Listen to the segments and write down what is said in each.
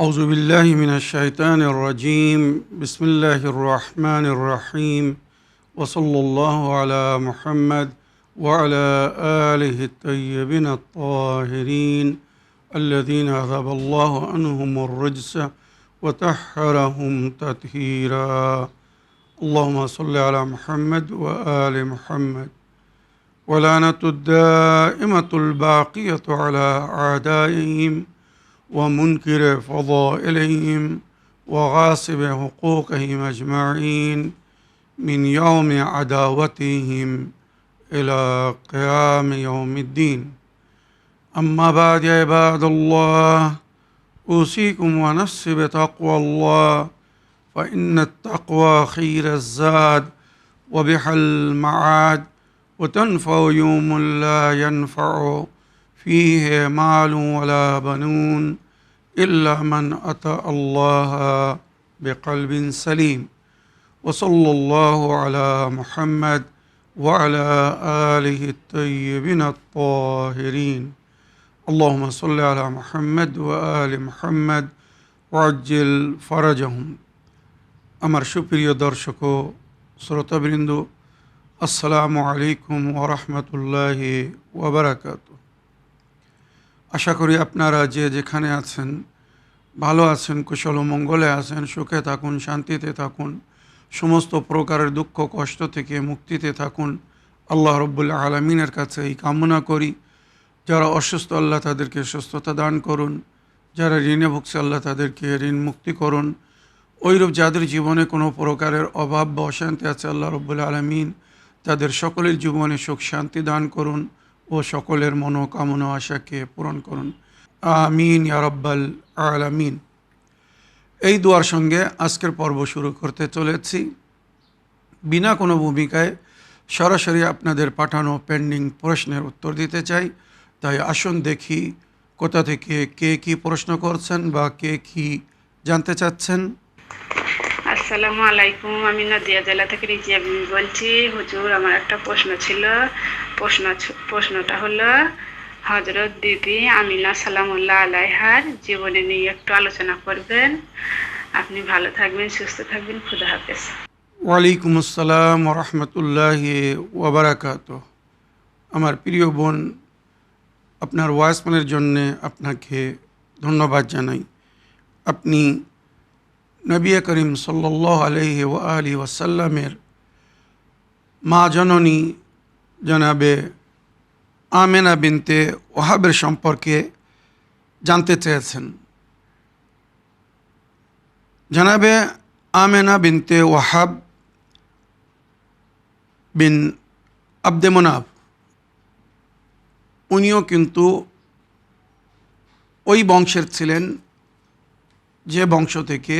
أعوذ بالله من الشيطان الرجيم بسم الله الرحمن الرحيم وصلى الله على محمد وعلى آله الطيبين الطاهرين الذين أذهب الله عنهم الرجس وطهرهم تطهيرا اللهم صل على محمد وآل محمد ولعنة الدائمة الباقية على أعدائهم ومنكر فضائلهم وغاصب حقوقهم أجمعين من يوم عداوتهم إلى قيام يوم الدين أما بعد يا عباد الله أوصيكم ونفسي بتقوى الله فإن التقوى خير الزاد وبها المعاد وتنفع يوم لا ينفع فيه مال ولا بنون إلا من أتى الله بقلب سليم وصلى الله على محمد وعلى آله الطيبين الطاهرين اللهم صل على محمد وآل محمد وعجل فرجهم আমার সুপ্রিয় দর্শক ও শ্রোতাবৃন্দ আসসালামু আলাইকুম ওয়া রাহমাতুল্লাহি ওয়া বারাকাতুহু। আশা করি আপনারা যে যেখানে আছেন ভালো আছেন, কুশল ও মঙ্গলে আছেন, সুখে থাকুন, শান্তিতে থাকুন, সমস্ত প্রকারের দুঃখ কষ্ট থেকে মুক্তিতে থাকুন। আল্লাহ রব্বুল আলামিনের কাছে এই কামনা করি, যারা অসুস্থ আল্লাহ তাদেরকে সুস্থতা দান করুন, যারা ঋণে ভুগছে আল্লাহ তাদেরকে ঋণ মুক্তি করুন। ওইরূপ যাদের জীবনে কোনো প্রকারের অভাব বা অশান্তি আছে আল্লাহ রব্বুল আলামিন তাদের সকলের জীবনে সুখ শান্তি দান করুন ও সকলের মনোকামনা আশাকে পূরণ করুন। আমিন ইয়া রাব্বাল আলামিন। এই দোয়ার সঙ্গে আজকের পর্ব শুরু করতে চলেছি। বিনা কোনো ভূমিকায় সরাসরি আপনাদের পাঠানো পেন্ডিং প্রশ্নের উত্তর দিতে চাই। তাই আসুন দেখি কোথা থেকে কে কী প্রশ্ন করছেন বা কে কী জানতে চাচ্ছেন। আসসালামু আলাইকুম, আমি নদিয়া জেলা থেকে রিজিয়া বিবি বলছি। হুজুর, আমার একটা প্রশ্ন ছিল। প্রশ্নটা হলো হযরত বিবি আমিনা সালামুল্লাহ আলাইহার জীবনে নিয়ে একটু আলোচনা করবেন। আপনি ভালো থাকবেন, সুস্থ থাকবেন, খুদা হাফেজ। ওয়ালাইকুম আসসালাম ওয়া রাহমাতুল্লাহি ওয়া বারাকাতুহু। আমার প্রিয় বোন, আপনার ওয়াইসমেলের জন্যে আপনাকে ধন্যবাদ জানাই। আপনি নবী করিম সাল্লাল্লাহু আলাইহি ওয়া আলিহি ওয়াসাল্লামের মা জননী জনাবে আমেনা বিনতে ওয়াহাবের সম্পর্কে জানতে চেয়েছেন। জনাবে আমেনা বিনতে ওয়াহাব বিন আব্দে মুনাফ উনিও কিন্তু ওই বংশের ছিলেন যে বংশ থেকে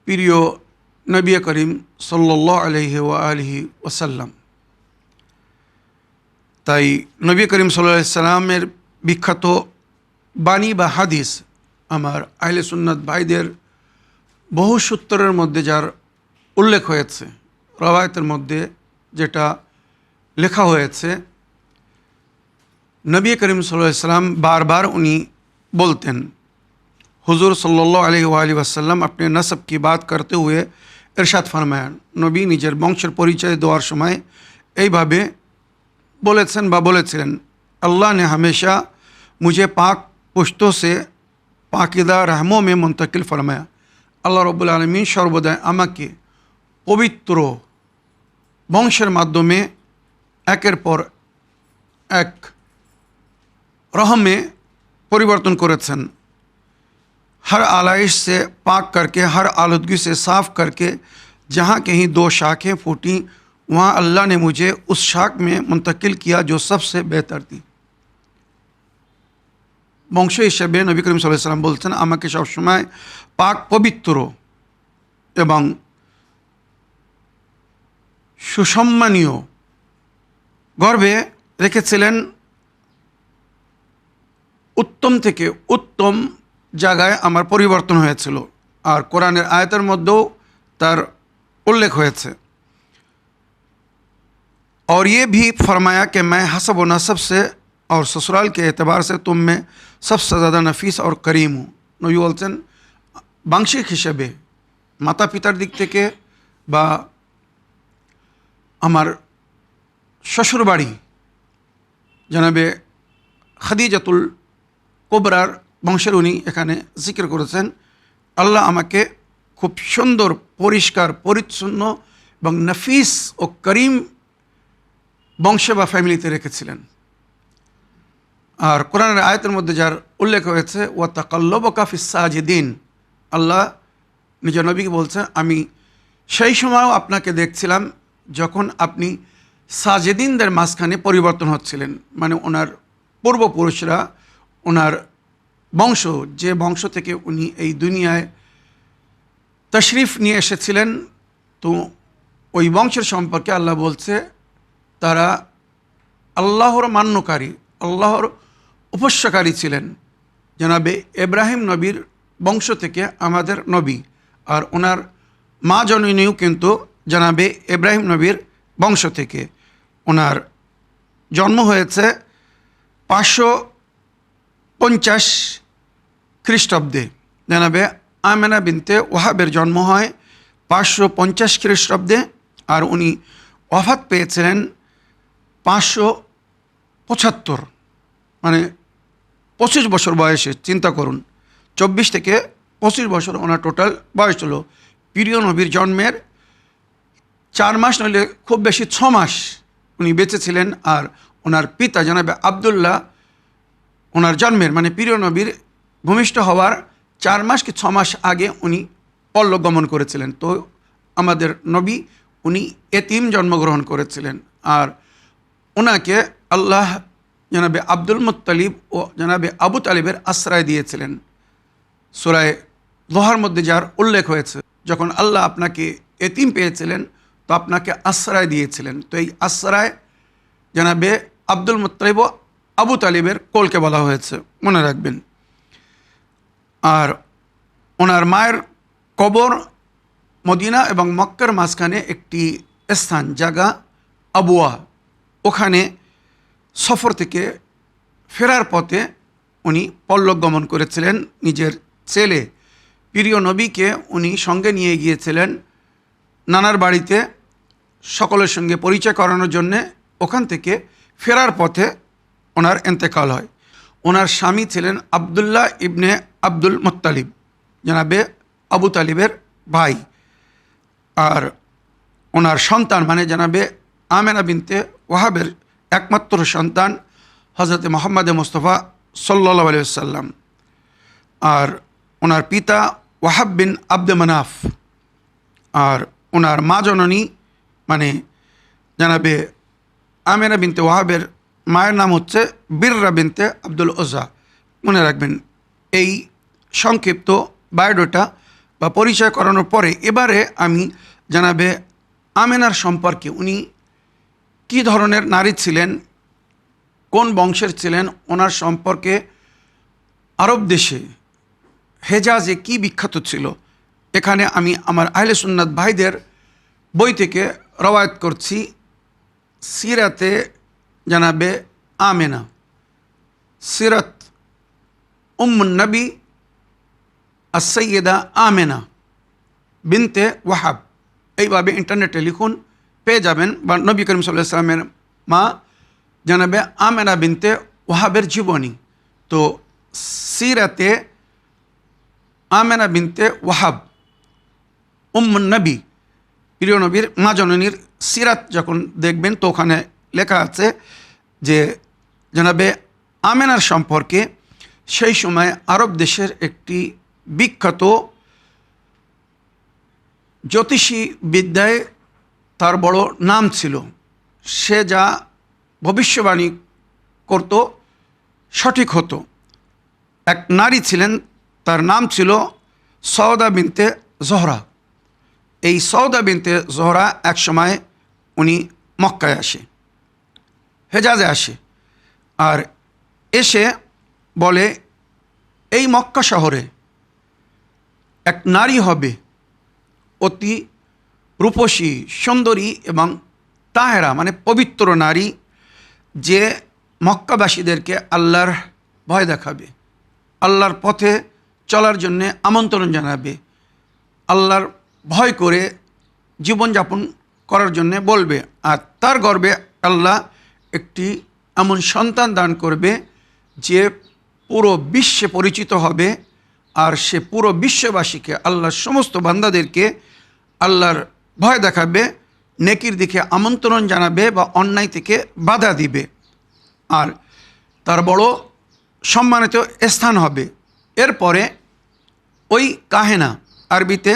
প্রিয় নবী করিম সাল্লাল্লাহু আলাইহি ওয়া আলিহি ওয়াসাল্লাম। তাই নবী করিম সাল্লাল্লাহু আলাইহি সাল্লামের বিখ্যাত বাণী বা হাদিস আমার আহলে সুন্নাত ভাইদের বহু সূত্রের মধ্যে যার উল্লেখ হয়েছে, রওয়ায়াতের মধ্যে যেটা লেখা হয়েছে, নবী করিম সাল্লাল্লাহু আলাইহি সাল্লাম বারবার উনি बोलते हुजूर सल्लल्लाहु अलैहि वसल्लम अपने नसब की बात करते हुए इरशाद फरमाया, नबी निजेर बंशेर परिचय देওয়ার সময় এইভাবে বলেছেন বা বলেছিলেন, अल्लाह ने हमेशा मुझे पाक पुश्तों से पाकिदा रहमों में मुंतकिल फरमाया। আল্লাহ রব্বুল আলামিন সর্বদাই আমাকে পবিত্র বংশের মাধ্যমে একের পর এক রহমে परिवर्तन करेছেন। हर आलाइश से पाक करके, हर आलूदगी से साफ़ करके, जहाँ कहीं दो शाखें फूटी वहाँ अल्लाह ने मुझे उस शाख में मुंतकिल किया जो सबसे बेहतर थी। বংশ হিসেবে নবী করিম সাল্লাল্লাহু আলাইহি ওয়াসাল্লাম বলছেন, আমাকে সবসময় পাক পবিত্র এবং সুসম্মানীয় গর্ভে রেখেছিলেন, উত্তম থেকে উত্তম জায়গায় আমার পরিবর্তন হয়েছিল। আর কোরআনের আয়াতের মধ্যেও তার उल्लेख হয়েছে। और ये भी फरमाया कि मैं हसब व नसब से और ससुराल के एतबार से तुम में सबसे ज़्यादा नफीस और करीम हूँ। নবী বলছেন বাংশিক হিসেবে মাতা পিতার দিক থেকে বা আমার শ্বশুরবাড়ি জনাবে খাদিজাতুল কোবরার বংশের উনি এখানে জিকির করেছেন, আল্লাহ আমাকে খুব সুন্দর, পরিষ্কার, পরিচ্ছন্ন এবং নফিস ও করিম বংশে বা ফ্যামিলিতে রেখেছিলেন। আর কোরআনের আয়াতের মধ্যে যার উল্লেখ হয়েছে ওয়া তাকাল্লুবুকা ফিস সাজিদিন, আল্লাহ নিজের নবীকে বলছে আমি সেই সময়ও আপনাকে দেখছিলাম যখন আপনি সাজেদিনদের মাঝখানে পরিবর্তন হচ্ছিলেন, মানে ওনার পূর্বপুরুষরা, ওনার বংশ, যে বংশ থেকে উনি এই দুনিয়ায় তশরিফ নিয়ে এসেছিলেন, তো ওই বংশের সম্পর্কে আল্লাহ বলছে তারা আল্লাহর মান্যকারী, আল্লাহর উপস্যকারী ছিলেন। জনাবে ইব্রাহিম নবীর বংশ থেকে আমাদের নবী, আর ওনার মা জননীও কিন্তু জনাবে ইব্রাহিম নবীর বংশ থেকে। ওনার জন্ম হয়েছে 550 খ্রিস্টাব্দে। জনাবে আমেনা বিনতে ওয়াহাবের জন্ম হয় 550 খ্রিস্টাব্দে, আর উনি ওয়াফাত পেয়েছিলেন 575, মানে 25 বছর বয়সে। চিন্তা করুন, 24 থেকে 25 বছর ওনার টোটাল বয়স ছিল। প্রিয় নবীর জন্মের 4 মাস নইলে খুব বেশি 6 মাস উনি বেঁচে ছিলেন। আর ওনার পিতা জনাবে আবদুল্লাহ ওনার জন্মের, মানে প্রিয় নবীর ভূমিষ্ঠ হওয়ার 4 মাস কি 6 মাস আগে উনি পরলোক গমন করেছিলেন। তো আমাদের নবী উনি এতিম জন্মগ্রহণ করেছিলেন, আর ওনাকে আল্লাহ জনাবে আব্দুল মুত্তালিব ও জনাবে আবু তালিবের আশ্রয় দিয়েছিলেন। সূরা দোহার মধ্যে যার উল্লেখ হয়েছে, যখন আল্লাহ আপনাকে এতিম পেয়েছিলেন তো আপনাকে আশ্রয় দিয়েছিলেন। তো এই আশ্রয় জনাবে আব্দুল মুত্তালিব ও আবু তালিবের কোলকে বলা হয়েছে, মনে রাখবেন। আর ওনার মায়ের কবর মদিনা এবং মক্কার মাঝখানে একটি স্থান, জায়গা আবুয়া, ওখানে সফর থেকে ফেরার পথে উনি পরলোক গমন করেছিলেন। নিজের ছেলে প্রিয় নবীকে উনি সঙ্গে নিয়ে গিয়েছিলেন নানার বাড়িতে সকলের সঙ্গে পরিচয় করানোর জন্যে। ওখান থেকে ফেরার পথে ওনার ইন্তেকাল হয়। ওনার স্বামী ছিলেন আবদুল্লাহ ইবনে আব্দুল মুত্তালিব, জনাবে আবু তালিবের ভাই। আর ওনার সন্তান মানে জনাবে আমেনা বিনতে ওয়াহাবের একমাত্র সন্তান হজরত মুহাম্মদ মুস্তাফা সাল্লাল্লাহু আলাইহি ওয়াসাল্লাম। আর ওনার পিতা ওয়াহাব বিন আব্দে মানাফ, আর ওনার মা জননী মানে জানাবে আমেনা বিনতে ওয়াহাবের মায়ের নাম হচ্ছে বিররা বিনতে আব্দুল ওজা। মনে রাখবেন। এই সংক্ষিপ্ত বায়োডাটা বা পরিচয় করানোর পরে এবারে আমি জানাবে আমেনার সম্পর্কে, উনি কী ধরনের নারী ছিলেন, কোন বংশের ছিলেন, ওনার সম্পর্কে আরব দেশে হেজাজে কি বিখ্যাত ছিল। এখানে আমি আমার আহলে সুন্নাত ভাইদের বই থেকে রওয়ায়াত করছি। সিরাতে জানাবে আমেনা, সিরাত উম্মুন নবী as-সাইয়্যিদা আমেনা বিনতে ওয়াহাব, এইভাবে ইন্টারনেটে লিখুন, পেয়ে যাবেন। বা নবী করিম সাল্লাল্লাহু আলাইহি ওয়াসাল্লামের মা জানাবে আমেনা বিনতে ওয়াহাবের জীবনী। তো সিরাতে আমেনা বিনতে ওয়াহাব উম্মুন নবী, প্রিয় নবীর মা জননীর সিরাত যখন দেখবেন তো ওখানে লেখা আছে যে জানাবে আমেনার সম্পর্কে সেই সময় আরব দেশের একটি বিখ্যাত জ্যোতিষী বিদ্যায় তার বড় নাম ছিল। সে যা ভবিষ্যবাণী করত সঠিক হতো। এক নারী ছিলেন, তার নাম ছিল সওদা বিনতে জোহরা। এই সওদা বিনতে জোহরা এক সময় উনি মক্কায় আসে, হেজাজে আসে, আর এসে বলে এই মক্কা শহরে এক নারী হবে অতি রূপসী, সুন্দরী এবং তাহেরা মানে পবিত্র নারী, যে মক্কাবাসীদেরকে আল্লাহর ভয় দেখাবে, আল্লাহর পথে চলার জন্যে আমন্ত্রণ জানাবে, আল্লাহর ভয় করে জীবনযাপন করার জন্যে বলবে। আর তার গর্বে আল্লাহ একটি এমন সন্তান দান করবে যে পুরো বিশ্বে পরিচিত হবে, আর সে পুরো বিশ্ববাসীকে, আল্লাহর সমস্ত বান্দাদেরকে আল্লাহর ভয় দেখাবে, নেকির দিকে আমন্ত্রণ জানাবে বা অন্যায় থেকে বাধা দিবে, আর তার বড় সম্মানিত স্থান হবে। এরপরে ওই কাহেনা, আরবিতে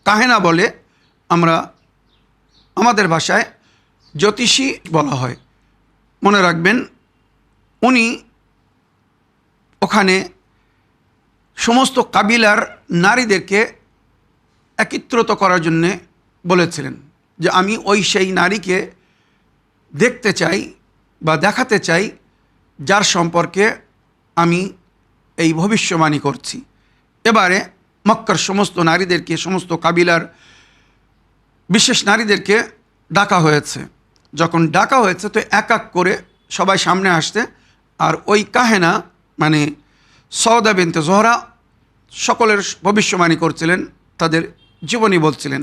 কাহেনা বলে, আমরা আমাদের ভাষায় জ্যোতিষী বলা হয়। মনে রাখবেন, উনি ওখানে সমস্ত কাবিলার নারীদেরকে একত্রিত করার জন্যে বলেছিলেন যে আমি ওই সেই নারীকে দেখতে চাই বা দেখাতে চাই যার সম্পর্কে আমি এই ভবিষ্যবাণী করছি। এবারে মক্কার সমস্ত নারীদেরকে, সমস্ত কাবিলার বিশেষ নারীদেরকে ডাকা হয়েছে। যখন ডাকা হয়েছে তো এক এক করে সবাই সামনে আসতে, আর ওই কাহেনা মানে সওদা বিনতে জোহরা সকলের ভবিষ্যবাণী করছিলেন, তাদের জীবনী বলছিলেন।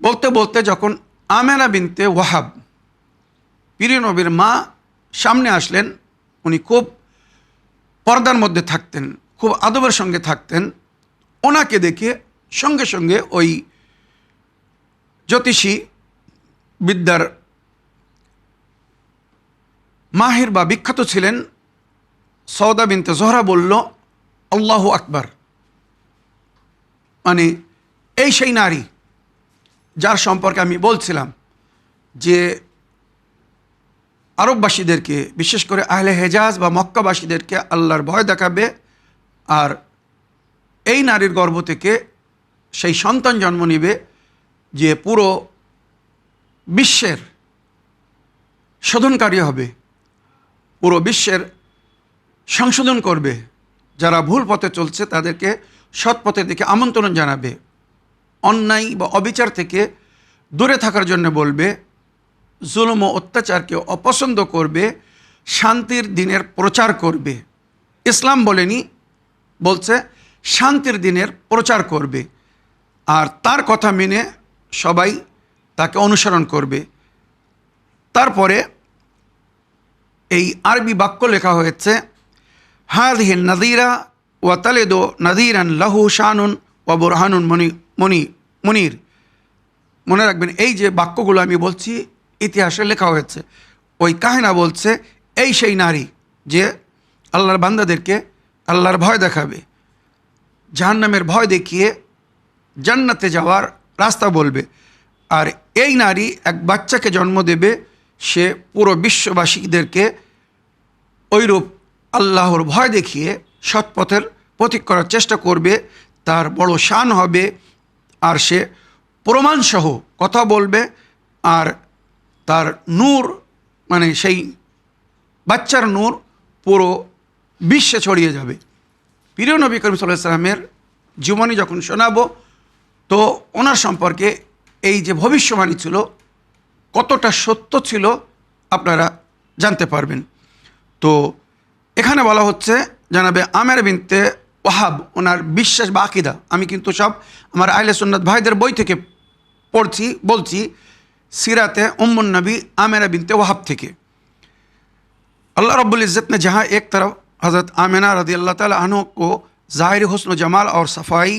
বলতে বলতে যখন আমেনা বিনতে ওয়াহাব, প্রিয় নবীর মা, সামনে আসলেন, উনি খুব পর্দার মধ্যে থাকতেন, খুব আদবের সঙ্গে থাকতেন। ওনাকে দেখে সঙ্গে সঙ্গে ওই জ্যোতিষী বিদ্যার মাহির বা বিখ্যাত ছিলেন সওদা বিনতে জোহরা বলল, আল্লাহু আকবার, মানে এই সেই নারী যার সম্পর্কে আমি বলছিলাম যে আরববাসীদেরকে, বিশেষ করে আহলে হেজাজ বা মক্কাবাসীদেরকে আল্লাহর ভয় দেখাবে, আর এই নারীর গর্ভ থেকে সেই সন্তান জন্ম নিবে যে পুরো বিশ্বের শোধনকারী হবে, পুরো বিশ্বের সংশোধন করবে, যারা ভুল পথে চলছে তাদেরকে সৎ পথের দিকে আমন্ত্রণ জানাবে, অন্যায় বা অবিচার থেকে দূরে থাকার জন্য বলবে, জুলুম ও অত্যাচারকে অপছন্দ করবে, শান্তির দিনের প্রচার করবে। ইসলাম বলেনি, বলছে শান্তির দিনের প্রচার করবে, আর তার কথা মেনে সবাই তাকে অনুসরণ করবে। তারপরে এই আরবি বাক্য লেখা হয়েছে, হাযিহি নাযীরা ওয়া তালিদু নাযীরান লাহু শানুন ওয়া বুরহানুন মুনির। মনে রাখবেন, এই যে বাক্যগুলো আমি বলছি ইতিহাসে লেখা হয়েছে। ওই কাহিনা বলছে এই সেই নারী যে আল্লাহর বান্দাদেরকে আল্লাহর ভয় দেখাবে, জাহান্নামের ভয় দেখিয়ে জান্নাতে যাওয়ার রাস্তা বলবে। আর এই নারী এক বাচ্চাকে জন্ম দেবে, সে পুরো বিশ্ববাসীদেরকে ওইরূপ আল্লাহর ভয় দেখিয়ে সৎপথের পথিক করার চেষ্টা করবে, তার বড় শান হবে, আর সে প্রমাণসহ কথা বলবে, আর তার নূর মানে সেই বাচ্চার নূর পুরো বিশ্বে ছড়িয়ে যাবে। প্রিয় নবী করিম সাল্লাল্লাহু আলাইহি ওয়াসাল্লামের জীবনী যখন শোনাবো, তো ওনার সম্পর্কে এই যে ভবিষ্যবাণী ছিল কতটা সত্য ছিল আপনারা জানতে পারবেন। তো এখানে বলা হচ্ছে জানাবে আমের বিনতে ওয়াহাব, ওনার বিশ্বাস বা আকীদা, আমি কিন্তু সব আমার আহলে সুন্নাত ভাইদের বই থেকে পড়ছি, বলছি সিরাতে उम्मुन नबी आमिना बिनते वहाब থেকে। अल्लाह रब्बुल इज़्ज़त ने जहाँ एक तरफ हज़रत आमिना रज़ी अल्लाह ताला अन्हु को ज़ाहिरी हुस्न जमाल और सफ़ाई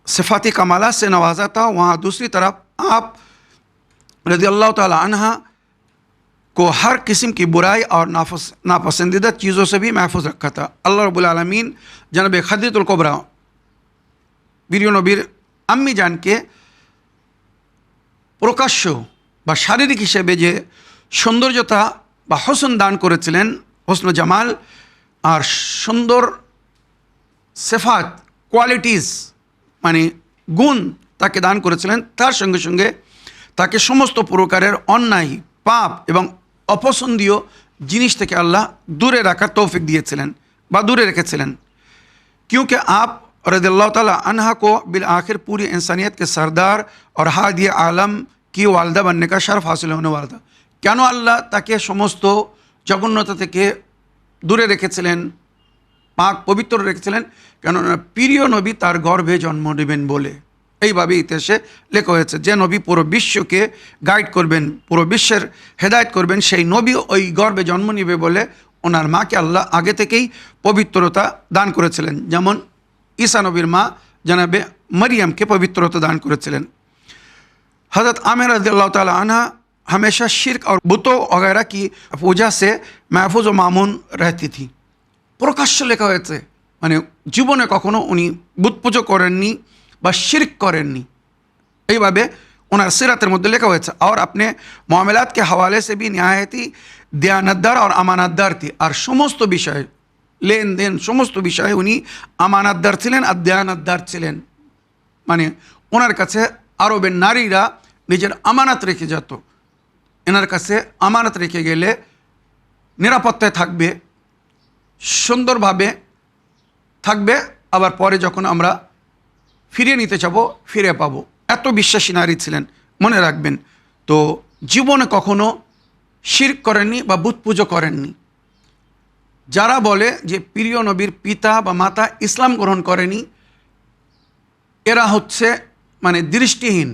सिफ़ाती कमालात से नवाजा था, वहाँ दूसरी तरफ आप रज़ी अल्लाह ताला अन्हा को हर किस्म की बुराई और नापसंदीदा चीज़ों से भी महफूज रखा था। अल्लाह रब्बुल आलमीन जनाब खदीजतुल कुबरा প্রিয় নবীর আম্মি জানকে প্রকাশ্য বা শারীরিক হিসেবে যে সৌন্দর্যতা বা হোসন দান করেছিলেন, হোসন জামাল আর সুন্দর সেফাত কোয়ালিটিস মানে গুণ তাকে দান করেছিলেন, তার সঙ্গে সঙ্গে তাকে সমস্ত প্রকারের অন্যায়, পাপ এবং অপছন্দীয় জিনিস থেকে আল্লাহ দূরে রাখার তৌফিক দিয়েছিলেন বা দূরে রেখেছিলেন। क्योंकि आप रज़ियल्लाहु ताला अन्हा को बिल आखिर पूरी इंसानियत के सरदार और हादी आलम की वालदा बनने का शर्फ हासिल होने वाला था। কেন আল্লাহ তাকে সমস্ত জঘন্যতা থেকে দূরে রেখেছিলেন পাক পবিত্র রেখেছিলেন, কেননা প্রিয় নবী তার গর্ভে জন্ম নেবেন বলে। এইভাবে ইতিহাসে লেখা হয়েছে যে নবী পুরো বিশ্বকে গাইড করবেন, পুরো বিশ্বের হেদায়েত করবেন, সেই নবী ওই গর্ভে জন্ম নেবে বলে ওনার মাকে আল্লাহ আগে থেকেই পবিত্রতা দান করেছিলেন। যেমন ঈসা নবীর মা জনাবে मरियम के पवित्रता दान करेছিলেন। हज़रत आमिर रज़ियल्लाहु ताला अन्हा हमेशा शिर्क और बुतों वगैरह की पूजा से महफूज व मामून रहती थी। প্রকাশ্য লেখা হয়েছে, মানে জীবনে কখনো উনি বুত পুজো করেননি বা শিরক করেননি, এইভাবে ওনার সিরাতের মধ্যে লেখা হয়েছে। और अपने मामलात के हवाले से भी नहायत ही दयानतदार और अमानतदार थी। আর সমস্ত বিষয় লেনদেন সমস্ত বিষয়ে উনি আমানতদার ছিলেন আর দয়ানতদার ছিলেন। মানে ওনার কাছে আরবের নারীরা নিজের আমানত রেখে যেত, এনার কাছে আমানত রেখে গেলে নিরাপত্তায় থাকবে, সুন্দরভাবে থাকবে, আবার পরে যখন আমরা ফিরিয়ে নিতে চাবো ফিরে পাবো, এত বিশ্বাসী নারী ছিলেন। মনে রাখবেন। তো জীবনে কখনো শিরক করেননি বা বুত পুজো করেননি। যারা বলে যে প্রিয় নবীর পিতা বা মাতা ইসলাম গ্রহণ করেনি, এরা হচ্ছে মানে দৃষ্টিহীন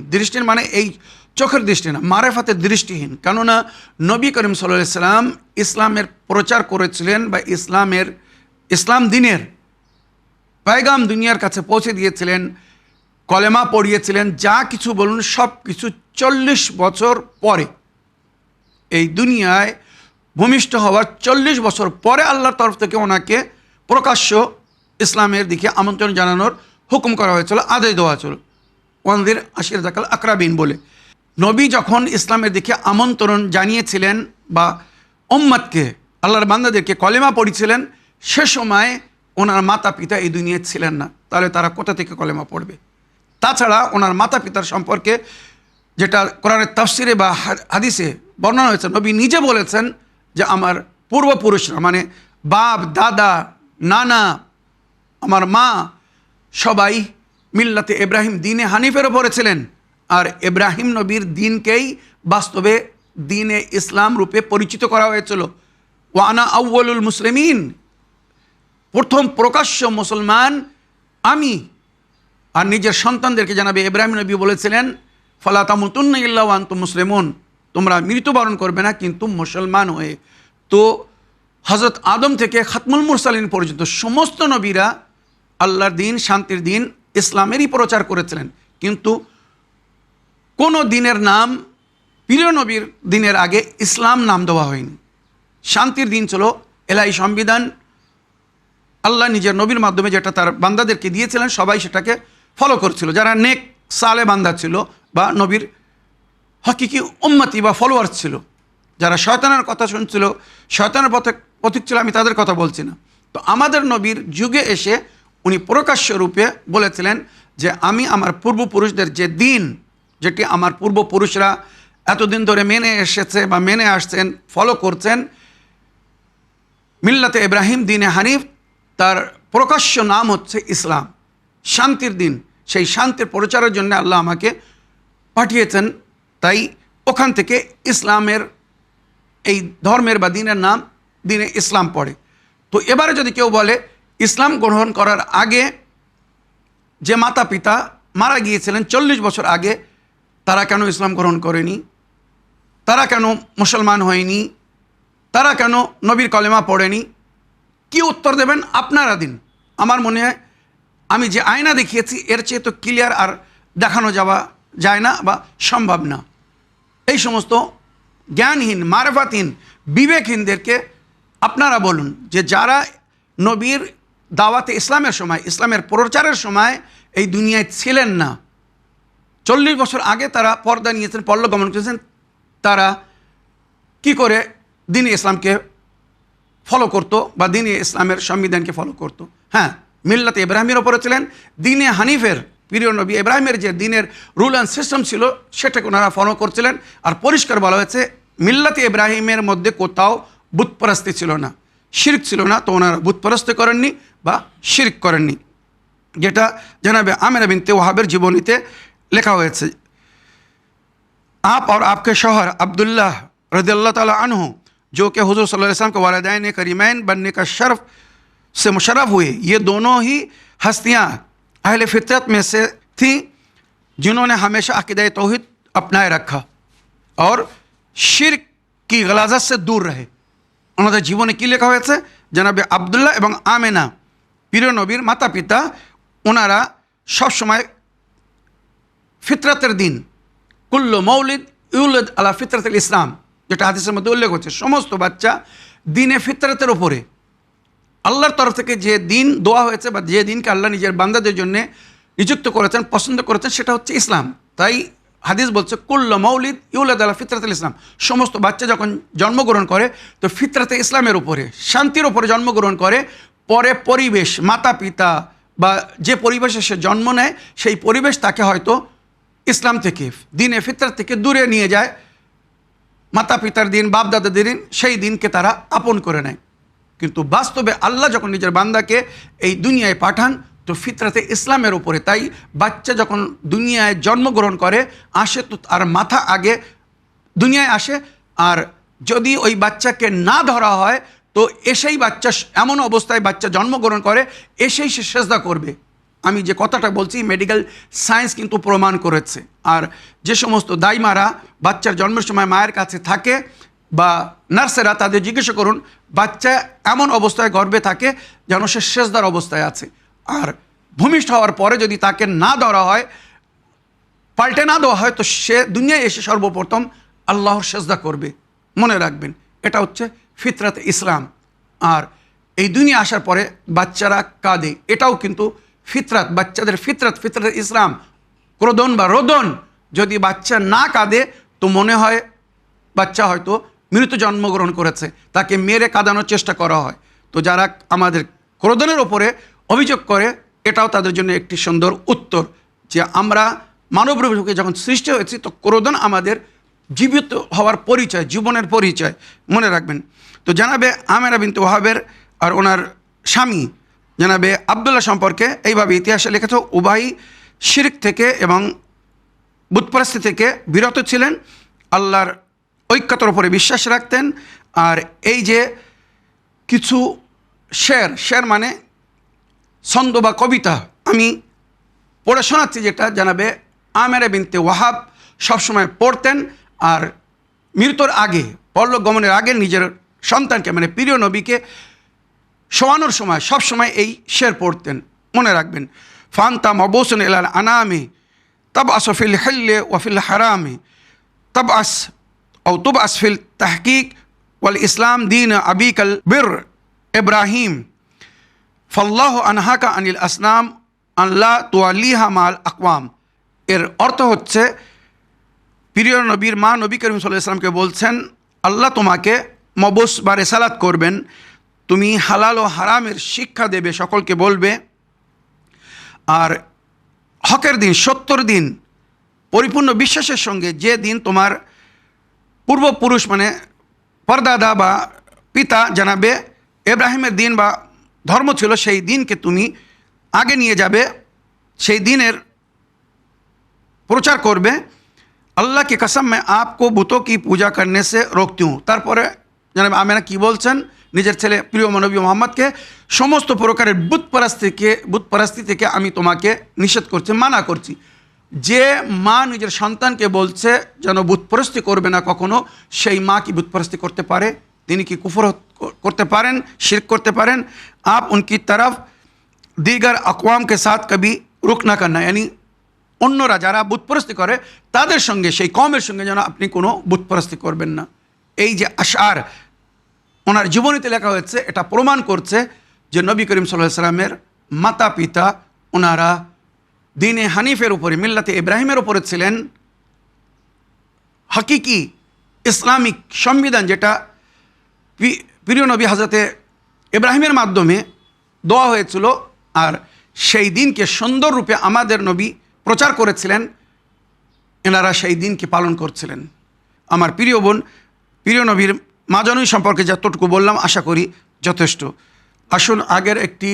মানে এই চোখের দৃষ্টি না, মারেফাতের দৃষ্টিহীন। কেননা নবী করিম সাল্লাল্লাহু আলাইহি সাল্লাম ইসলামের প্রচার করেছিলেন বা ইসলাম দিনের पैगाम दुनियार काছে পৌঁছে দিয়েছিলেন, কলেমা পড়িয়েছিলেন, যা কিছু বলুন সব কিছু 40 বছর পরে, এই দুনিয়ায় ভূমিষ্ঠ হওয়ার 40 বছর পরে আল্লাহর তরফ থেকে ওনাকে প্রকাশ্য ইসলামের দিকে আমন্ত্রণ জানানোর হুকুম করা হয়েছিল, আদেশ দেওয়া হয়েছিল, ওয়ানদির আশিরাতাকাল আকরাবিন বলে। নবী যখন ইসলামের দিকে আমন্ত্রণ জানিয়েছিলেন বা উম্মতকে, আল্লাহর বান্দাদেরকে কলেমা পড়িয়েছিলেন, সে সময় ওনার মাতা পিতা এই দুনিয়ায় ছিলেন না। তাহলে তারা কোথা থেকে কলেমা পড়বে? তাছাড়া ওনার মাতা পিতার সম্পর্কে যেটা কোরআনের তাফসিরে বা হাদিসে বর্ণনা হয়েছে, নবী নিজে বলেছেন যে আমার পূর্বপুরুষরা মানে বাপ দাদা নানা আমার মা সবাই মিল্লাতে ইব্রাহিম দিনে হানিফের ওপরে ছিলেন, আর ইব্রাহিম নবীর দিনকেই বাস্তবে দিনে ইসলাম রূপে পরিচিত করা হয়েছিল। ওয়ানা আউয়ালুল মুসলিমিন, প্রথম প্রকাশ্য মুসলমান আমি। আর নিজের সন্তানদেরকে জানাবে ইব্রাহিম নবী বলেছিলেন ফালা তামুতুন্না ইল্লা ওয়া আনতুম মুসলিমুন, তোমরা মৃত্যুবরণ করবে না কিন্তু মুসলমান হয়ে। তো হযরত আদম থেকে খাতমুল মুরসালিন পর্যন্ত সমস্ত নবীরা আল্লাহর দিন, শান্তির দিন, ইসলামেরই প্রচার করেছিলেন, কিন্তু কোনো দিনের নাম প্রিয় নবীর দিনের আগে ইসলাম নাম দেওয়া হয়নি। শান্তির দিন ছিল এলাহি সংবিধান, আল্লাহ নিজের নবীর মাধ্যমে যেটা তার বান্দাদেরকে দিয়েছিলেন সবাই সেটাকে ফলো করছিল, যারা নেক সালে বান্দা ছিল বা নবীর হকিকি উম্মতি বা ফলোয়ার্স ছিল। যারা শয়তানের কথা শুনছিল, শয়তানের পথিক ছিল, আমি তাদের কথা বলছি না। তো আমাদের নবীর যুগে এসে উনি প্রকাশ্য রূপে বলেছিলেন যে আমি আমার পূর্বপুরুষদের যে দিন, যেটি আমার পূর্বপুরুষরা এতদিন ধরে মেনে এসেছে বা মেনে আসছেন, ফলো করছেন, মিল্লাতে ইব্রাহিম দিনে হানিফ, তার প্রকাশ্য নাম হচ্ছে ইসলাম, শান্তির দিন। সেই শান্তির প্রচারের জন্য আল্লাহ আমাকে পাঠিয়েছেন, তাই ওখান থেকে ইসলামের এই ধর্মের বা দিনের নাম দিনে ইসলাম পড়ে। তো এবারে যদি কেউ বলে ইসলাম গ্রহণ করার আগে যে মাতা পিতা মারা গিয়েছিলেন 40 বছর আগে, তারা কেন ইসলাম গ্রহণ করেনি, তারা কেন মুসলমান হয়নি, তারা কেন নবীর কলেমা পড়েনি, কি উত্তর দেবেন আপনারা দিন। আমার মনে হয় আমি যে আয়না দেখিয়েছি এর চেয়ে তো ক্লিয়ার আর দেখানো যাওয়া যায় না বা সম্ভব না। এই সমস্ত জ্ঞানহীন, মারেফাতহীন, বিবেকহীনদেরকে আপনারা বলুন যে যারা নবীর দাওয়াতে ইসলামের সময়, ইসলামের প্রচারের সময় এই দুনিয়ায় ছিলেন না, 40 বছর আগে তারা পর্দা নিয়েছেন, পরলোকগমন করেছেন, তারা কি করে দ্বীন ইসলামকে ফলো করতো বা দ্বীন ইসলামের সংবিধানকে ফলো করতো? হ্যাঁ, মিল্লাতে ইব্রাহিমের ওপরে ছিলেন, দ্বীনে হানিফের প্রিয় নবী ইব্রাহিমের যে দ্বীনের রুল অ্যান্ড সিস্টেম ছিল সেটাকে ওনারা ফলো করছিলেন। আর পরিষ্কার বলা হয়েছে মিল্লাতে ইব্রাহিমের মধ্যে কোথাও বুতপরস্তি ছিল না, শিরক ছিল না, তো ওনারা বুতপরস্তি করেননি বা শিরক করেননি, যেটা জনাবে আমেনা বিনতে ওয়াহাবের জীবনীতে লেখা হয়েছে। आप और आपके शौहर अब्दुल्लाह रज़ियल्लाहु ताला अन्हु, जो कि हुज़ूर सल्लल्लाहु अलैहि वसल्लम के वालिदैन करीमैन बनने का शर्फ से मुशर्रफ हुए। ये दोनों ही हस्तियाँ अहले फितरत में से थी जिन्होंने हमेशा अक़ीदा तौहीद अपनाए रखा और শিরক की गलाजत से दूर रहे। ওনাদের জীবনে কী লেখা হয়েছে? জনাবে আবদুল্লাহ এবং আমেনা প্রিয় নবীর মাতা পিতা, ওনারা সবসময় ফিতরাতের দিন কুল্লু মৌলিদ ইউলদ আলা ফিতরাতুল ইসলাম, যেটা হাদিসের মধ্যে উল্লেখ হচ্ছে, সমস্ত বাচ্চা দিনে ফিতরাতের ওপরে আল্লাহর তরফ থেকে যে দিন দেওয়া হয়েছে বা যে দিনকে আল্লাহ নিজের বান্দাদের জন্য নিযুক্ত করেছেন, পছন্দ করেছেন, সেটা হচ্ছে ইসলাম। তাই হাদিস বলছে কুল্লু মৌলিদ ইউলাদ আলা ফিতরাতুল ইসলাম, সমস্ত বাচ্চা যখন জন্মগ্রহণ করে তো ফিতরাতে ইসলামের উপরে, শান্তির উপরে জন্মগ্রহণ করে। পরে পরিবেশ, মাতা পিতা বা যে পরিবেশে সে জন্ম নেয় সেই পরিবেশ তাকে হয়তো ইসলাম থেকে, দিনে ফিতরাত থেকে দূরে নিয়ে যায়। মাতা পিতার দিন, বাপ দাদাদের দিন, সেই দিনকে তারা আপন করে নেয়। কিন্তু বাস্তবে আল্লাহ যখন নিজের বান্দাকে এই দুনিয়ায় পাঠান তো ফিতরাতে ইসলামের উপরে। তাই বাচ্চা যখন দুনিয়ায় জন্মগ্রহণ করে, আসে, তো আর মাথা আগে দুনিয়ায় আসে। আর যদি ওই বাচ্চাকে না ধরা হয় তো এসেই বাচ্চা, এমন অবস্থায় বাচ্চা জন্মগ্রহণ করে, এসেই সে সেজদা করবে। আমি যে কথাটা বলছি মেডিকেল সায়েন্স কিন্তু প্রমাণ করেছে। আর যে সমস্ত দাইমারা বাচ্চার জন্মের সময় মায়ের কাছে থাকে বা নার্সেরা, তাদের জিজ্ঞাসা করুন, বাচ্চা এমন অবস্থায় গর্ভে থাকে যেন সে সেজদার অবস্থায় আছে। আর ভূমিষ্ঠ হওয়ার পরে যদি তাকে না ধরা হয়, পাল্টে না দেওয়া হয়, তো সে দুনিয়ায় এসে সর্বপ্রথম আল্লাহর সেজদা করবে। মনে রাখবেন, এটা হচ্ছে ফিতরাতে ইসলাম। আর এই দুনিয়া আসার পরে বাচ্চারা কাঁদে, এটাও কিন্তু ফিতরাত, বাচ্চাদের ফিতরাত, ফিতরাতে ইসলাম। ক্রোধন বা রোদন, যদি বাচ্চা না কাঁদে তো মনে হয় বাচ্চা হয়তো মৃত জন্মগ্রহণ করেছে, তাকে মেরে কাঁদানোর চেষ্টা করা হয়। তো যারা আমাদের ক্রোধনের ওপরে অভিযোগ করে, এটাও তাদের জন্য একটি সুন্দর উত্তর যে আমরা মানবরূপে যখন সৃষ্টি হয়েছি তো ক্রোধন আমাদের জীবিত হওয়ার পরিচয়, জীবনের পরিচয়। মনে রাখবেন। তো জানাবে আমেরা বিনতে ওয়াহাবের আর ওনার স্বামী জানাবে আবদুল্লাহ সম্পর্কে এইভাবে ইতিহাসে লিখিত, উভয়ই শিরক থেকে এবং বুতপরস্তি থেকে বিরত ছিলেন, আল্লাহর ঐক্যতার উপরে বিশ্বাস রাখতেন। আর এই যে কিছু শের মানে ছন্দ বা কবিতা আমি পড়ে শোনাচ্ছি, যেটা জানাবে আমেরা বিনতে ওয়াহাব সবসময় পড়তেন। আর মৃত্যুর আগে, পরলোক গমনের আগে নিজের সন্তানকে মানে প্রিয় নবীকে শোয়ানোর সময় সবসময় এই শের পড়তেন। মনে রাখবেন, ফান্তা মবুসুন ইলাল আনামি তব আসফিল হিল্লে ওয়াফিল হারামে তব আস ও তুব আসফিল তাহকিক ওয়াল ইসলাম দিন আবিকাল বির ইব্রাহিম ফল্লাহ আনহাকা আনিল আসনাম আল্লাহ তুয়ালিহা মাল আকওয়াম। এর অর্থ হচ্ছে, প্রিয় নবীর মা নবী করিম সাল্লাল্লাহু আলাইহি ওয়াসাল্লামকে বলছেন, আল্লাহ তোমাকে মবুস বা রেসালাত করবেন, তুমি হালাল ও হারামের শিক্ষা দেবে, সকলকে বলবে। আর হকের দিন, সত্যর দিন পরিপূর্ণ বিশ্বাসের সঙ্গে, যে দিন তোমার পূর্বপুরুষ মানে পরদাদা বা পিতা জানাবে ইব্রাহিমের দিন বা ধর্ম ছিল, সেই দিনকে তুমি আগে নিয়ে যাবে, সেই দিনের প্রচার করবে। अल्लाह की कसम मैं आपको बुतों की पूजा करने से रोकती हूँ। তারপরে জানাব আমেনা কি বলছেন নিজের ছেলে প্রিয় নবী মুহাম্মদকে, সমস্ত প্রকারের বুতপরস্তি থেকে আমি তোমাকে নিষেধ করছি, মানা করছি। যে মা নিজের সন্তানকে বলছে যেন বুতপরস্তি করবে না কখনো, সেই মা কি বুতপরস্তি করতে পারে? তিনি কি কুফর করতে পারেন, শিরক করতে পারেন? आप उनकी तरफ दीगर अक़वाम के साथ कभी रुख ना करना, यानी অন্যরা যারা বুতপরস্তি করে তাদের সঙ্গে, সেই কমের সঙ্গে যেন আপনি কোনো বুতপরস্তি করবেন না। এই যে আশআর ওনার জীবনীতে লেখা হয়েছে, এটা প্রমাণ করছে যে নবী করিম সাল্লাল্লাহু আলাইহি ওয়াসাল্লামের মাতা পিতা ওনারা দিনে হানিফের উপরে, মিল্লাতে ইব্রাহিমের উপরে ছিলেন। হাকিকি ইসলামিক সংবিধান যেটা প্রিয় নবী হযরতে ইব্রাহিমের মাধ্যমে দেওয়া হয়েছিল, আর সেই দিনকে সুন্দররূপে আমাদের নবী প্রচার করেছিলেন, এনারা সেই দিনকে পালন করছিলেন। আমার প্রিয় বোন, প্রিয় নবীর মা জননী সম্পর্কে যতটুকু বললাম আশা করি যথেষ্ট। আসুন আগের একটি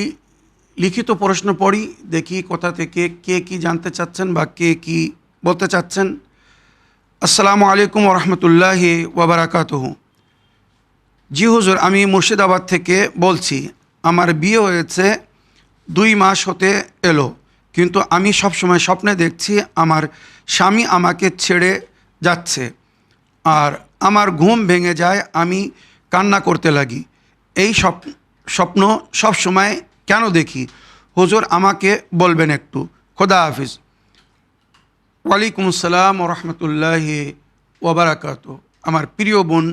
লিখিত প্রশ্ন পড়ি, দেখি কোথা থেকে কে কি জানতে চাচ্ছেন বা কে কি বলতে চাচ্ছেন। আসসালামু আলাইকুম ওয়া রাহমাতুল্লাহি ওয়া বারাকাতুহু। জি হুজুর, আমি মুর্শিদাবাদ থেকে বলছি। আমার বিয়ে হয়েছে 2 মাস হতে এলো, কিন্তু আমি সবসময় স্বপ্নে দেখছি আমার স্বামী আমাকে ছেড়ে যাচ্ছে আর আমার ঘুম ভেঙে যায়, আমি কান্না করতে লাগি। এই স্বপ্ন সব সময় কেন দেখি? হুজুর আমাকে বলবেন একটু। খোদা হাফিজ। ওয়ালাইকুম আসসালাম ওয়া রাহমাতুল্লাহি ওয়া বারাকাতুহু। আমার প্রিয় বোন,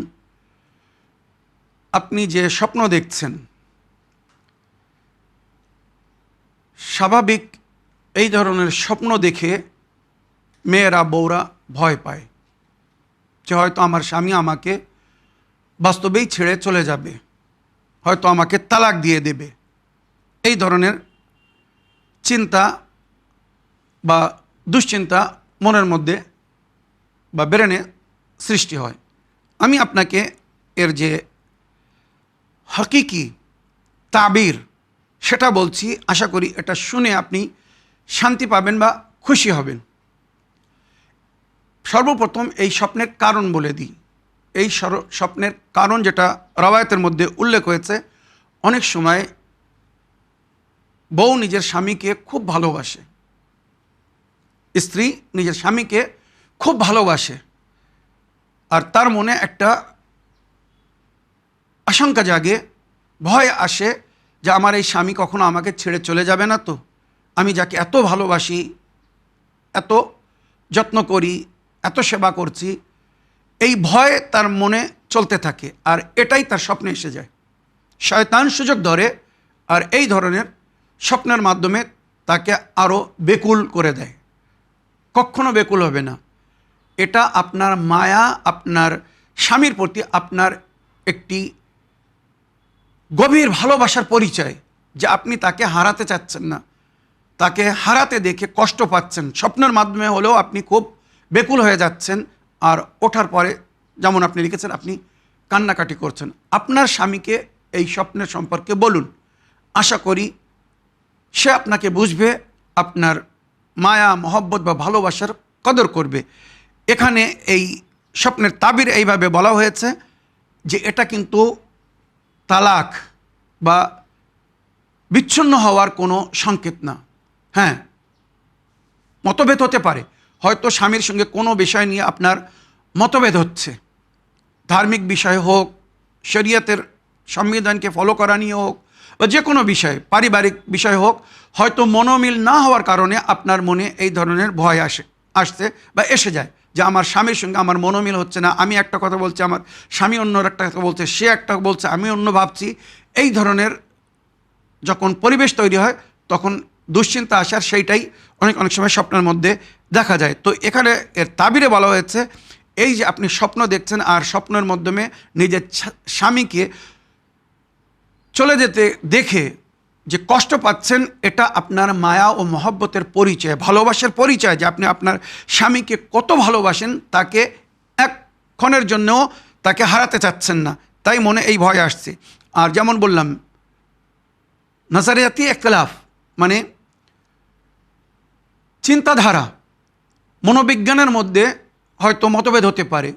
আপনি যে স্বপ্ন দেখছেন, স্বাভাবিক এই ধরনের স্বপ্ন দেখে মেয়েরা বউরা ভয় পায় যে হয়তো আমার স্বামী আমাকে বাস্তবেই ছেড়ে চলে যাবে, হয়তো আমাকে তালাক দিয়ে দেবে। এই ধরনের চিন্তা বা দুশ্চিন্তা মনের মধ্যে বা ব্রেনে সৃষ্টি হয়। আমি আপনাকে এর যে হাকিকি তাবির সেটা বলছি, আশা করি এটা শুনে আপনি শান্তি পাবেন বা খুশি হবেন। সর্বপ্রথম এই স্বপ্নের কারণ বলে দিই। এই স্বপ্নের কারণ যেটা রওয়ায়াতের মধ্যে উল্লেখ হয়েছে, অনেক সময় বউ নিজের স্বামীকে খুব ভালোবাসে, স্ত্রী নিজের স্বামীকে খুব ভালোবাসে, আর তার মনে একটা আশঙ্কা জাগে, ভয় আসে যে আমার এই স্বামী কখনো আমাকে ছেড়ে চলে যাবে না তো? আমি যাকে এত ভালোবাসি, এত যত্ন করি, এত সেবা করছি, এই ভয় তার মনে চলতে থাকে, আর এটাই তার স্বপ্নে এসে যায়। শয়তান সুযোগ ধরে আর এই ধরনের স্বপ্নের মাধ্যমে তাকে আরও বেকুল করে দেয়। কখনো বেকুল হবে না। এটা আপনার মায়া, আপনার স্বামীর প্রতি আপনার একটি গভীর ভালোবাসার পরিচয় যে আপনি তাকে হারাতে চাচ্ছেন না, তাকে হারাতে দেখে কষ্ট পাচ্ছেন। স্বপ্নের মাধ্যমে হলেও আপনি খুব বেকুল হয়ে যাচ্ছেন, আর ওঠার পরে যেমন আপনি লিখেছেন আপনি কান্নাকাটি করছেন। আপনার স্বামীকে এই স্বপ্নের সম্পর্কে বলুন, আশা করি সে আপনাকে বুঝবে, আপনার মায়া মহব্বত বা ভালোবাসার কদর করবে। এখানে এই স্বপ্নের তাবির এইভাবে বলা হয়েছে যে এটা কিন্তু তালাক বা বিচ্ছিন্ন হওয়ার কোনো সংকেত না। হ্যাঁ, মতভেদ হতে পারে, হয়তো স্বামীর সঙ্গে কোনো বিষয় নিয়ে আপনার মতভেদ হচ্ছে, ধার্মিক বিষয় হোক, শরীয়তের সংবিধানকে ফলো করা নিয়ে হোক, বা যে কোনো বিষয়, পারিবারিক বিষয় হোক, হয়তো মনোমিল না হওয়ার কারণে আপনার মনে এই ধরনের ভয় আসছে বা এসে যায় যে আমার স্বামীর সঙ্গে আমার মনোমিল হচ্ছে না, আমি একটা কথা বলছি, আমার স্বামী অন্য একটা কথা বলছে, সে একটা বলছে, আমি অন্য ভাবছি। এই ধরনের যখন পরিবেশ তৈরি হয় তখন দুশ্চিন্তা আসার সেইটাই অনেক সময় স্বপ্নের মধ্যে দেখা যায়। তো এখানে এর তাবিরে বলা হয়েছে এই যে আপনি স্বপ্ন দেখছেন আর স্বপ্নের মাধ্যমে নিজের স্বামীকে চলে যেতে দেখে যে কষ্ট পাচ্ছেন, এটা আপনার মায়া ও মহব্বতের পরিচয়, ভালোবাসার পরিচয়, যে আপনি আপনার স্বামীকে কত ভালোবাসেন, তাকে এক ক্ষণের জন্যও তাকে হারাতে চাচ্ছেন না, তাই মনে এই ভয় আসছে। আর যেমন বললাম, নজরিয়াতি ইখতিলাফ মানে চিন্তাধারা, মনোবিজ্ঞানের মধ্যে হয়তো মতভেদ হতে পারে।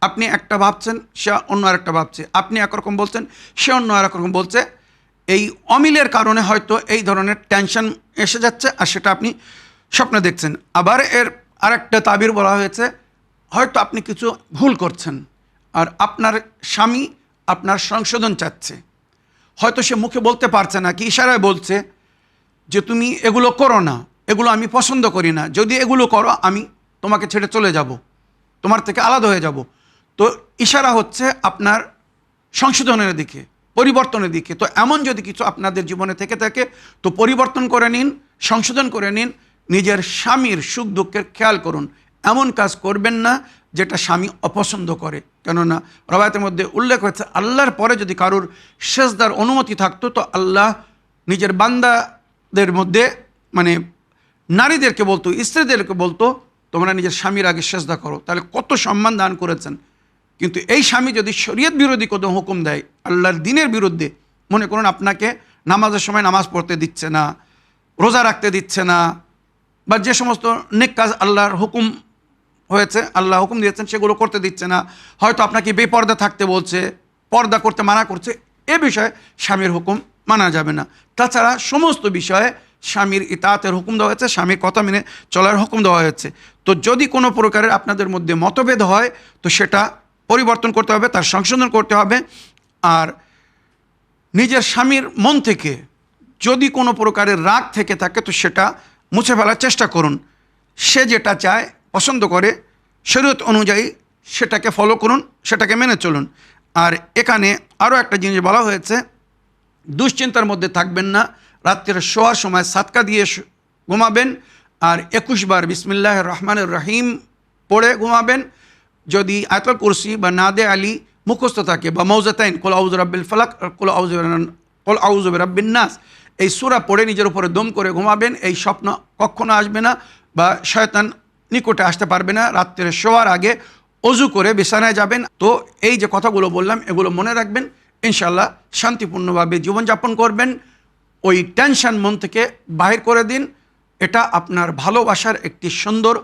আপনি একটা ভাবছেন, সে অন্য আরেকটা ভাবছে, আপনি একরকম বলছেন, সে অন্য আরেকরকম বলছে। এই অমিলের কারণে হয়তো এই ধরনের টেনশন এসে যাচ্ছে, আর সেটা আপনি স্বপ্নে দেখছেন। আবার এর আরেকটা তাবির বলা হয়েছে, হয়তো আপনি কিছু ভুল করছেন আর আপনার স্বামী আপনার সংশোধন চাচ্ছে, হয়তো সে মুখে বলতে পারছে না, কি ইশারায় বলছে যে তুমি এগুলো করো না, এগুলো আমি পছন্দ করি না, যদি এগুলো করো আমি তোমাকে ছেড়ে চলে যাব, তোমার থেকে আলাদা হয়ে যাব। তো ইশারা হচ্ছে আপনার সংশোধনের দিকে, পরিবর্তনের দিকে। তো এমন যদি কিছু আপনাদের জীবনে থেকে থাকে তো পরিবর্তন করে নিন, সংশোধন করে নিন, নিজের স্বামীর সুখ দুঃখের খেয়াল করুন। এমন কাজ করবেন না যেটা স্বামী অপছন্দ করে, কেননা রওয়ায়াতের মধ্যে উল্লেখ হয়েছে আল্লাহর পরে যদি কারুর সেজদার অনুমতি থাকতো তো আল্লাহ নিজের বান্দাদের মধ্যে মানে নারীদেরকে বলতো, স্ত্রীদেরকে বলতো তোমরা নিজের স্বামীর আগে সেজদা করো। তাহলে কত সম্মান দান করেছেন। কিন্তু এই স্বামী যদি শরীয়ত বিরোধী কোনো হুকুম দেয়, আল্লাহর দ্বীনের বিরুদ্ধে, মনে করুন আপনাকে নামাজের সময় নামাজ পড়তে দিচ্ছে না, রোজা রাখতে দিচ্ছে না, বা যে সমস্ত নেক কাজ আল্লাহর হুকুম হয়েছে, আল্লাহ হুকুম দিয়েছেন সেগুলো করতে দিচ্ছে না, হয়তো আপনাকে বেপর্দা থাকতে বলছে, পর্দা করতে মানা করছে, এ বিষয়ে স্বামীর হুকুম মানা যাবে না। তাছাড়া সমস্ত বিষয়ে স্বামীর ইতাআতের হুকুম দেওয়া হয়েছে, স্বামীর কথা মেনে চলার হুকুম দেওয়া হয়েছে। তো যদি কোনো প্রকারের আপনাদের মধ্যে মতভেদ হয় তো সেটা পরিবর্তন করতে হবে, তার সংশোধন করতে হবে। আর নিজের স্বামীর মন থেকে যদি কোনো প্রকারের রাগ থেকে থাকে তো সেটা মুছে ফেলার চেষ্টা করুন। সে যেটা চায়, পছন্দ করে, শরীয়ত অনুযায়ী সেটাকে ফলো করুন, সেটাকে মেনে চলুন। আর এখানে আরও একটা জিনিস বলা হয়েছে, দুশ্চিন্তার মধ্যে থাকবেন না, রাত্রে শোয়ার সময় সাদকা দিয়ে ঘুমাবেন, আর 21 বার বিসমিল্লাহির রহমানির রহিম পড়ে ঘুমাবেন। যদি আয়াতুল কুরসি বা নাদে আলী মুখস্থ থাকে বা মৌজাতাইন কুল আউযু বিরাব্বিল ফালাক, কুল আউযু বিরাব্বিন নাস, এই সূরা পড়ে নিজের উপরে দম করে ঘুমাবেন। এই স্বপ্ন কখনো আসবে না বা শয়তান নিকটে আসতে পারবে না। রাত্রে শোয়ার আগে অজু করে বিছানায় যাবেন। তো এই যে কথাগুলো বললাম এগুলো মনে রাখবেন, ইনশাআল্লাহ শান্তিপূর্ণভাবে জীবনযাপন করবেন। ওই টেনশন মন থেকে বাহির করে দিন। এটা আপনার ভালোবাসার একটি সুন্দর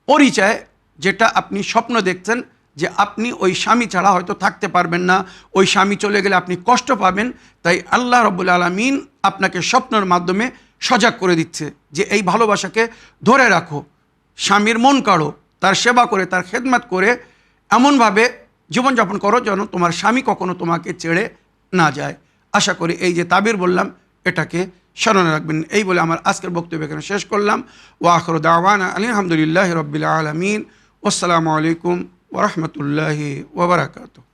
পরিচয়, যেটা আপনি স্বপ্ন দেখছেন যে আপনি ওই স্বামী ছাড়া হয়তো থাকতে পারবেন না, ওই স্বামী চলে গেলে আপনি কষ্ট পাবেন। তাই আল্লাহ রাব্বুল আলামিন আপনাকে স্বপ্নের মাধ্যমে সজাগ করে দিচ্ছে যে এই ভালোবাসাকে ধরে রাখো, স্বামীর মন কাড়ো, তার সেবা করে, তার খেদমত করে এমনভাবে জীবনযাপন করো যেন তোমার স্বামী কখনো তোমাকে ছেড়ে না যায়। আশা করি এই যে তাবির বললাম এটাকে স্মরণে রাখবেন। এই বলে আমার আজকের বক্তব্য এখানে শেষ করলাম। ওয়া আখিরু দাওয়ানা আলহামদুলিল্লাহি রাব্বিল আলামিন। আসসালামু আলাইকুম ওয়া রাহমাতুল্লাহি ওয়া বারাকাতুহু।